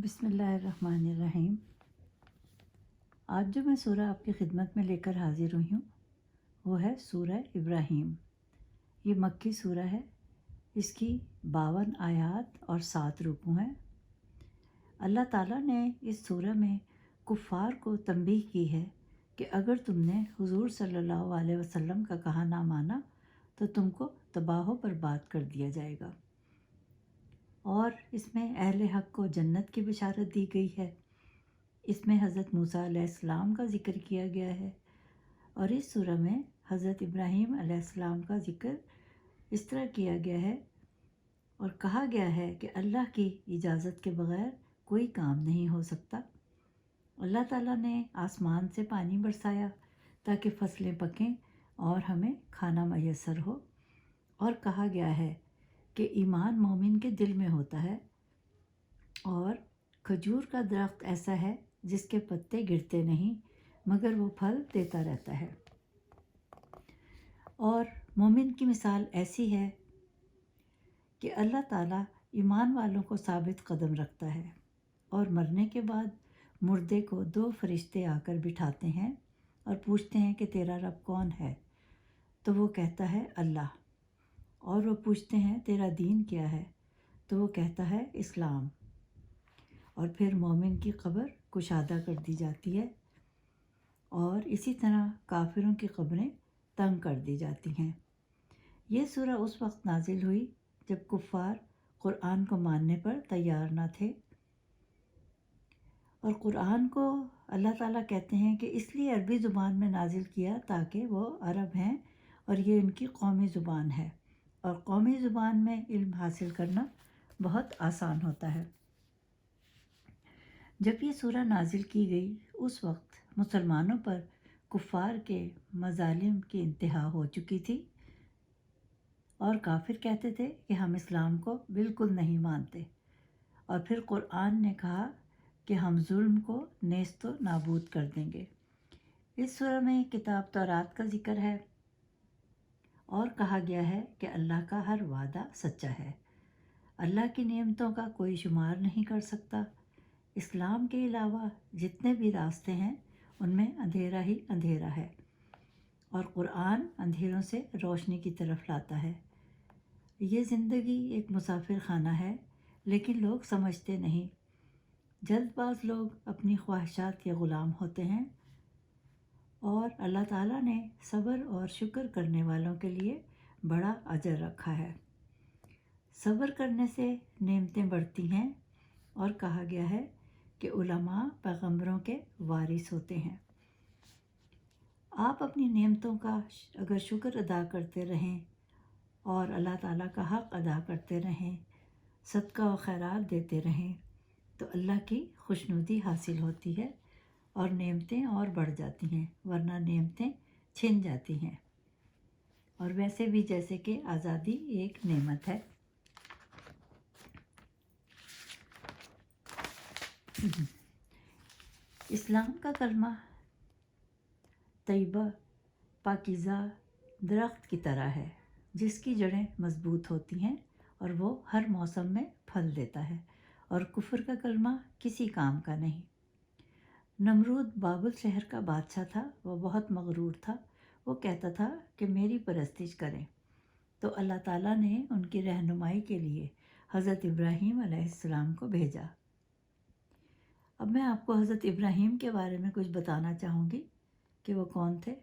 بسم اللہ الرحمن الرحیم۔ آج جو میں سورہ آپ کی خدمت میں لے کر حاضر ہوئی ہوں وہ ہے سورہ ابراہیم۔ یہ مکی سورہ ہے، اس کی 52 آیات اور 7 رکوع ہیں۔ اللہ تعالیٰ نے اس سورہ میں کفار کو تنبیہ کی ہے کہ اگر تم نے حضور صلی اللہ علیہ وسلم کا کہا نہ مانا تو تم کو تباہ و برباد کر دیا جائے گا، اور اس میں اہل حق کو جنت کی بشارت دی گئی ہے۔ اس میں حضرت موسیٰ علیہ السلام کا ذکر کیا گیا ہے، اور اس سورہ میں حضرت ابراہیم علیہ السلام کا ذکر اس طرح کیا گیا ہے اور کہا گیا ہے کہ اللہ کی اجازت کے بغیر کوئی کام نہیں ہو سکتا۔ اللہ تعالیٰ نے آسمان سے پانی برسایا تاکہ فصلیں پکیں اور ہمیں کھانا میسر ہو، اور کہا گیا ہے کہ ایمان مومن کے دل میں ہوتا ہے، اور کھجور کا درخت ایسا ہے جس کے پتے گرتے نہیں مگر وہ پھل دیتا رہتا ہے۔ اور مومن کی مثال ایسی ہے کہ اللہ تعالیٰ ایمان والوں کو ثابت قدم رکھتا ہے، اور مرنے کے بعد مردے کو 2 فرشتے آ کر بٹھاتے ہیں اور پوچھتے ہیں کہ تیرا رب کون ہے؟ تو وہ کہتا ہے اللہ، اور وہ پوچھتے ہیں تیرا دین کیا ہے؟ تو وہ کہتا ہے اسلام، اور پھر مومن کی قبر کشادہ کر دی جاتی ہے، اور اسی طرح کافروں کی قبریں تنگ کر دی جاتی ہیں۔ یہ سورہ اس وقت نازل ہوئی جب کفار قرآن کو ماننے پر تیار نہ تھے، اور قرآن کو اللہ تعالیٰ کہتے ہیں کہ اس لیے عربی زبان میں نازل کیا تاکہ وہ عرب ہیں اور یہ ان کی قومی زبان ہے، اور قومی زبان میں علم حاصل کرنا بہت آسان ہوتا ہے۔ جب یہ سورہ نازل کی گئی اس وقت مسلمانوں پر کفار کے مظالم کی انتہا ہو چکی تھی، اور کافر کہتے تھے کہ ہم اسلام کو بالکل نہیں مانتے، اور پھر قرآن نے کہا کہ ہم ظلم کو نیست و نابود کر دیں گے۔ اس سورہ میں کتاب تورات کا ذکر ہے، اور کہا گیا ہے کہ اللہ کا ہر وعدہ سچا ہے، اللہ کی نعمتوں کا کوئی شمار نہیں کر سکتا۔ اسلام کے علاوہ جتنے بھی راستے ہیں ان میں اندھیرا ہی اندھیرا ہے، اور قرآن اندھیروں سے روشنی کی طرف لاتا ہے۔ یہ زندگی ایک مسافر خانہ ہے، لیکن لوگ سمجھتے نہیں۔ جلد باز لوگ اپنی خواہشات کے غلام ہوتے ہیں، اور اللہ تعالیٰ نے صبر اور شکر کرنے والوں کے لیے بڑا اجر رکھا ہے۔ صبر کرنے سے نعمتیں بڑھتی ہیں، اور کہا گیا ہے کہ علماء پیغمبروں کے وارث ہوتے ہیں۔ آپ اپنی نعمتوں کا اگر شکر ادا کرتے رہیں اور اللہ تعالیٰ کا حق ادا کرتے رہیں، صدقہ و خیرات دیتے رہیں، تو اللہ کی خوشنودی حاصل ہوتی ہے اور نعمتیں اور بڑھ جاتی ہیں، ورنہ نعمتیں چھن جاتی ہیں۔ اور ویسے بھی جیسے کہ آزادی ایک نعمت ہے۔ اسلام کا کلمہ طیبہ پاکیزہ درخت کی طرح ہے جس کی جڑیں مضبوط ہوتی ہیں اور وہ ہر موسم میں پھل دیتا ہے، اور کفر کا کلمہ کسی کام کا نہیں۔ نمرود بابل شہر کا بادشاہ تھا، وہ بہت مغرور تھا۔ وہ کہتا تھا کہ میری پرستش کریں، تو اللہ تعالیٰ نے ان کی رہنمائی کے لیے حضرت ابراہیم علیہ السلام کو بھیجا۔ اب میں آپ کو حضرت ابراہیم کے بارے میں کچھ بتانا چاہوں گی کہ وہ کون تھے۔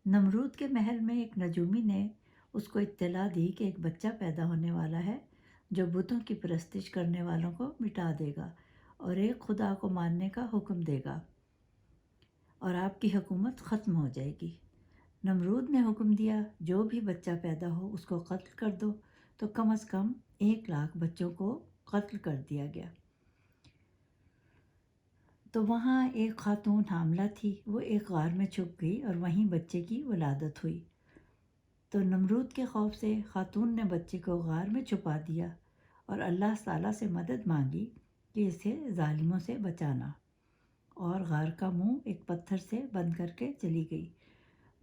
نمرود کے محل میں ایک نجومی نے اس کو اطلاع دی کہ ایک بچہ پیدا ہونے والا ہے جو بتوں کی پرستش کرنے والوں کو مٹا دے گا اور ایک خدا کو ماننے کا حکم دے گا، اور آپ کی حکومت ختم ہو جائے گی۔ نمرود نے حکم دیا جو بھی بچہ پیدا ہو اس کو قتل کر دو، تو کم از کم 1,00,000 بچوں کو قتل کر دیا گیا۔ تو وہاں ایک خاتون حاملہ تھی، وہ ایک غار میں چھپ گئی اور وہیں بچے کی ولادت ہوئی۔ تو نمرود کے خوف سے خاتون نے بچے کو غار میں چھپا دیا اور اللہ تعالیٰ سے مدد مانگی کہ اسے ظالموں سے بچانا، اور غار کا منہ ایک پتھر سے بند کر کے چلی گئی۔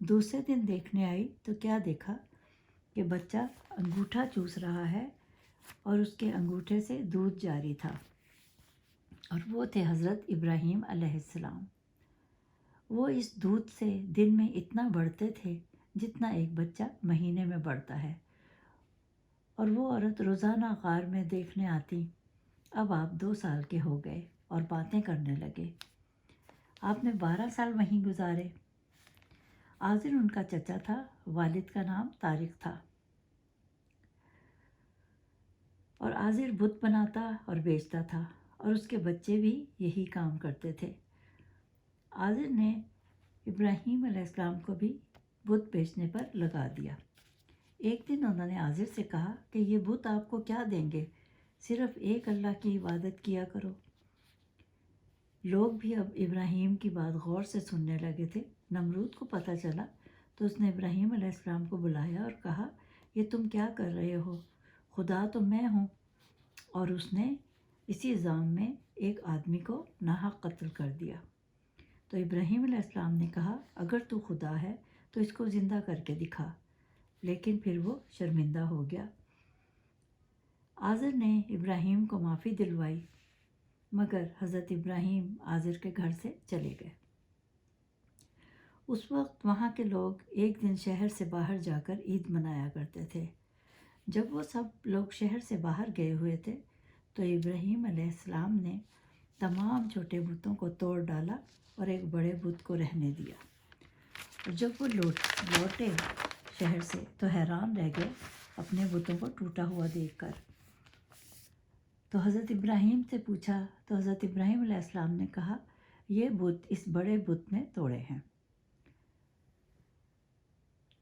دوسرے دن دیکھنے آئی تو کیا دیکھا کہ بچہ انگوٹھا چوس رہا ہے اور اس کے انگوٹھے سے دودھ جاری تھا، اور وہ تھے حضرت ابراہیم علیہ السلام۔ وہ اس دودھ سے دن میں اتنا بڑھتے تھے جتنا ایک بچہ مہینے میں بڑھتا ہے، اور وہ عورت روزانہ غار میں دیکھنے آتی۔ اب آپ 2 سال کے ہو گئے اور باتیں کرنے لگے۔ آپ نے 12 سال وہیں گزارے۔ آذر ان کا چچا تھا، والد کا نام طارق تھا، اور آذر بت بناتا اور بیچتا تھا، اور اس کے بچے بھی یہی کام کرتے تھے۔ آذر نے ابراہیم علیہ السلام کو بھی بت بیچنے پر لگا دیا۔ ایک دن انہوں نے آذر سے کہا کہ یہ بت آپ کو کیا دیں گے، صرف ایک اللہ کی عبادت کیا کرو۔ لوگ بھی اب ابراہیم کی بات غور سے سننے لگے تھے۔ نمرود کو پتہ چلا تو اس نے ابراہیم علیہ السلام کو بلایا اور کہا، یہ تم کیا کر رہے ہو؟ خدا تو میں ہوں۔ اور اس نے اسی الزام میں ایک آدمی کو ناحق قتل کر دیا۔ تو ابراہیم علیہ السلام نے کہا، اگر تو خدا ہے تو اس کو زندہ کر کے دکھا، لیکن پھر وہ شرمندہ ہو گیا۔ آذر نے ابراہیم کو معافی دلوائی، مگر حضرت ابراہیم آذر کے گھر سے چلے گئے۔ اس وقت وہاں کے لوگ ایک دن شہر سے باہر جا کر عید منایا کرتے تھے۔ جب وہ سب لوگ شہر سے باہر گئے ہوئے تھے تو ابراہیم علیہ السلام نے تمام چھوٹے بتوں کو توڑ ڈالا اور ایک بڑے بت کو رہنے دیا۔ اور جب وہ لوٹے شہر سے تو حیران رہ گئے اپنے بتوں کو ٹوٹا ہوا دیکھ کر۔ تو حضرت ابراہیم سے پوچھا تو حضرت ابراہیم علیہ السلام نے کہا، یہ بت اس بڑے بت نے توڑے ہیں۔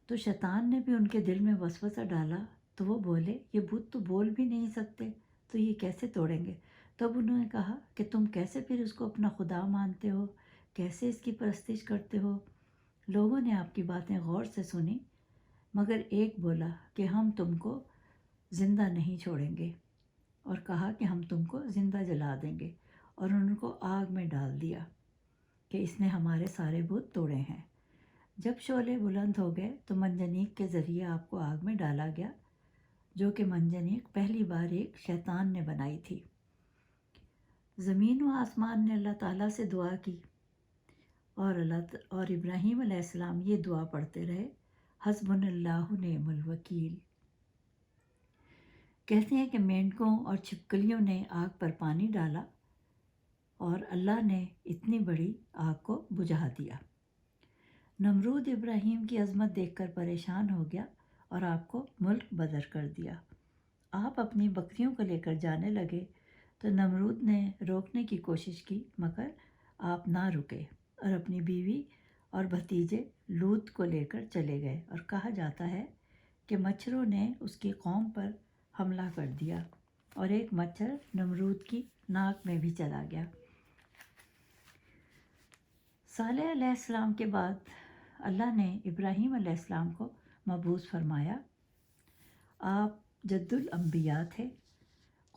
تو شیطان نے بھی ان کے دل میں وسوسہ ڈالا، تو وہ بولے، یہ بت تو بول بھی نہیں سکتے، تو یہ کیسے توڑیں گے؟ تب انہوں نے کہا کہ تم کیسے پھر اس کو اپنا خدا مانتے ہو، کیسے اس کی پرستش کرتے ہو؟ لوگوں نے آپ کی باتیں غور سے سنی، مگر ایک بولا کہ ہم تم کو زندہ نہیں چھوڑیں گے، اور کہا کہ ہم تم کو زندہ جلا دیں گے، اور ان کو آگ میں ڈال دیا کہ اس نے ہمارے سارے بت توڑے ہیں۔ جب شعلے بلند ہو گئے تو منجنیق کے ذریعے آپ کو آگ میں ڈالا گیا، جو کہ منجنیق پہلی بار ایک شیطان نے بنائی تھی۔ زمین و آسمان نے اللہ تعالیٰ سے دعا کی، اور ابراہیم علیہ السلام یہ دعا پڑھتے رہے، حسبنا اللہ نعم الوکیل۔ کہتے ہیں کہ مینڈکوں اور چھپکلیوں نے آگ پر پانی ڈالا اور اللہ نے اتنی بڑی آگ کو بجھا دیا۔ نمرود ابراہیم کی عظمت دیکھ کر پریشان ہو گیا اور آپ کو ملک بدر کر دیا۔ آپ اپنی بکریوں کو لے کر جانے لگے تو نمرود نے روکنے کی کوشش کی، مگر آپ نہ رکے اور اپنی بیوی اور بھتیجے لوط کو لے کر چلے گئے، اور کہا جاتا ہے کہ مچھروں نے اس کی قوم پر حملہ کر دیا، اور ایک مچھر نمرود کی ناک میں بھی چلا گیا۔ صالح علیہ السلام کے بعد اللہ نے ابراہیم علیہ السلام کو مبعوث فرمایا۔ آپ جد الانبیاء تھے۔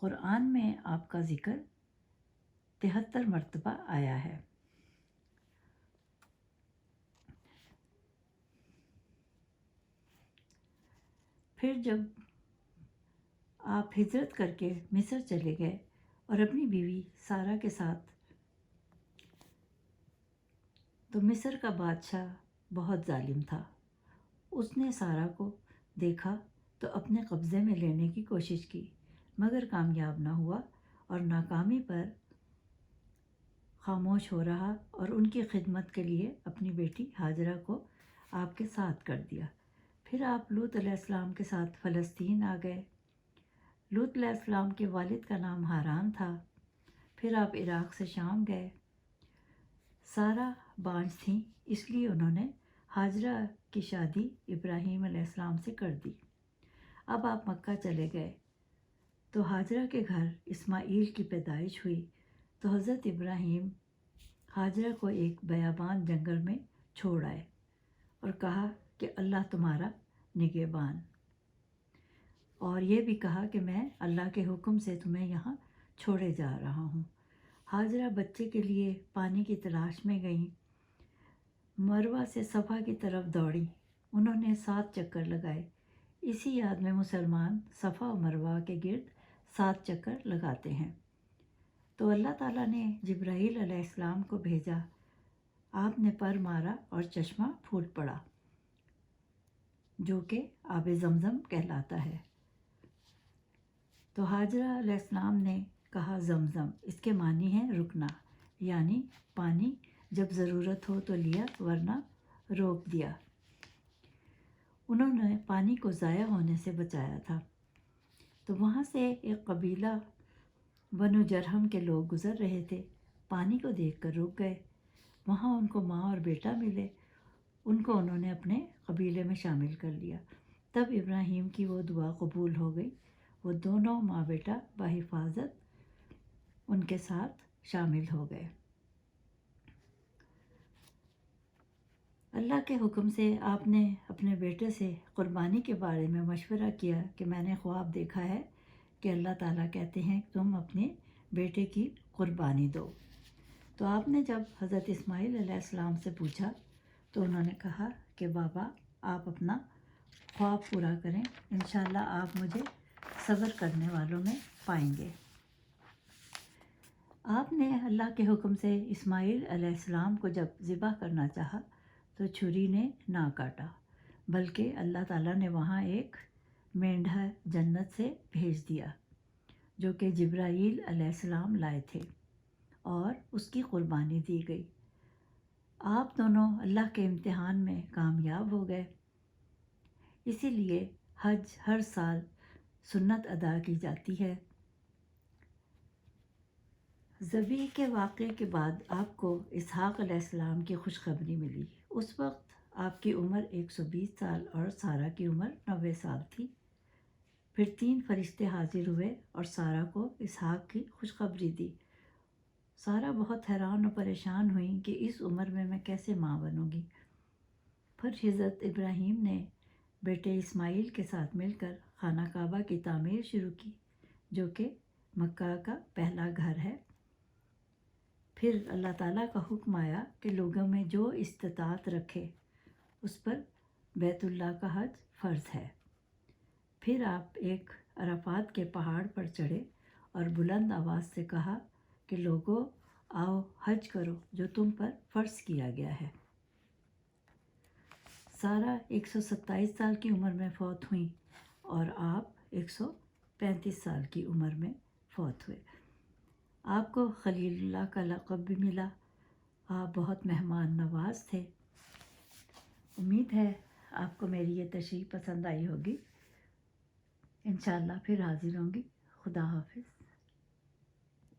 قرآن میں آپ کا ذکر 73 مرتبہ آیا ہے۔ پھر جب آپ ہجرت کر کے مصر چلے گئے اور اپنی بیوی سارہ کے ساتھ، تو مصر کا بادشاہ بہت ظالم تھا۔ اس نے سارہ کو دیکھا تو اپنے قبضے میں لینے کی کوشش کی، مگر کامیاب نہ ہوا، اور ناکامی پر خاموش ہو رہا، اور ان کی خدمت کے لیے اپنی بیٹی ہاجرہ کو آپ کے ساتھ کر دیا۔ پھر آپ لوط علیہ السلام کے ساتھ فلسطین آ گئے۔ لوط علیہ السلام کے والد کا نام ہاران تھا۔ پھر آپ عراق سے شام گئے۔ سارہ بانجھ تھیں، اس لیے انہوں نے ہاجرہ کی شادی ابراہیم علیہ السلام سے کر دی۔ اب آپ مکہ چلے گئے تو ہاجرہ کے گھر اسماعیل کی پیدائش ہوئی، تو حضرت ابراہیم ہاجرہ کو ایک بیابان جنگل میں چھوڑ آئے اور کہا کہ اللہ تمہارا نگہبان، اور یہ بھی کہا کہ میں اللہ کے حکم سے تمہیں یہاں چھوڑے جا رہا ہوں۔ ہاجرہ بچے کے لیے پانی کی تلاش میں گئیں، مروہ سے صفا کی طرف دوڑیں۔ انہوں نے 7 چکر لگائے۔ اسی یاد میں مسلمان صفا و مروہ کے گرد 7 چکر لگاتے ہیں۔ تو اللہ تعالیٰ نے جبرائیل علیہ السلام کو بھیجا. آپ نے پر مارا اور چشمہ پھوٹ پڑا جو کہ آب زمزم کہلاتا ہے. تو حاجرہ علیہ السلام نے کہا زمزم، اس کے معنی ہے رکنا، یعنی پانی جب ضرورت ہو تو لیا ورنہ روک دیا. انہوں نے پانی کو ضائع ہونے سے بچایا تھا. تو وہاں سے ایک قبیلہ بنو جرہم کے لوگ گزر رہے تھے. پانی کو دیکھ کر رک گئے. وہاں ان کو ماں اور بیٹا ملے. ان کو انہوں نے اپنے قبیلے میں شامل کر لیا. تب ابراہیم کی وہ دعا قبول ہو گئی. وہ دونوں ماں بیٹا بحفاظت ان کے ساتھ شامل ہو گئے. اللہ کے حکم سے آپ نے اپنے بیٹے سے قربانی کے بارے میں مشورہ کیا کہ میں نے خواب دیکھا ہے کہ اللہ تعالیٰ کہتے ہیں کہ تم اپنے بیٹے کی قربانی دو. تو آپ نے جب حضرت اسماعیل علیہ السلام سے پوچھا تو انہوں نے کہا کہ بابا آپ اپنا خواب پورا کریں، انشاءاللہ آپ مجھے صبر کرنے والوں میں پائیں گے. آپ نے اللہ کے حکم سے اسماعیل علیہ السلام کو جب ذبح کرنا چاہا تو چھری نے نہ کاٹا، بلکہ اللہ تعالیٰ نے وہاں ایک مینڈھا جنت سے بھیج دیا جو کہ جبرائیل علیہ السلام لائے تھے اور اس کی قربانی دی گئی. آپ دونوں اللہ کے امتحان میں کامیاب ہو گئے. اسی لیے حج ہر سال سنت ادا کی جاتی ہے. ذبح کے واقعے کے بعد آپ کو اسحاق علیہ السلام کی خوشخبری ملی. اس وقت آپ کی عمر 120 سال اور سارہ کی عمر 90 سال تھی. پھر 3 فرشتے حاضر ہوئے اور سارہ کو اسحاق کی خوشخبری دی. سارہ بہت حیران و پریشان ہوئیں کہ اس عمر میں کیسے ماں بنوں گی. پھر حضرت ابراہیم نے بیٹے اسماعیل کے ساتھ مل کر خانہ کعبہ کی تعمیر شروع کی جو کہ مکہ کا پہلا گھر ہے. پھر اللہ تعالیٰ کا حکم آیا کہ لوگوں میں جو استطاعت رکھے اس پر بیت اللہ کا حج فرض ہے. پھر آپ ایک عرفات کے پہاڑ پر چڑھے اور بلند آواز سے کہا کہ لوگوں آؤ حج کرو جو تم پر فرض کیا گیا ہے. سارہ 127 سال کی عمر میں فوت ہوئیں اور آپ 135 سال کی عمر میں فوت ہوئے. آپ کو خلیل اللہ کا لقب بھی ملا. آپ بہت مہمان نواز تھے. امید ہے آپ کو میری یہ تشریح پسند آئی ہوگی. انشاءاللہ پھر حاضر ہوں گی. خدا حافظ.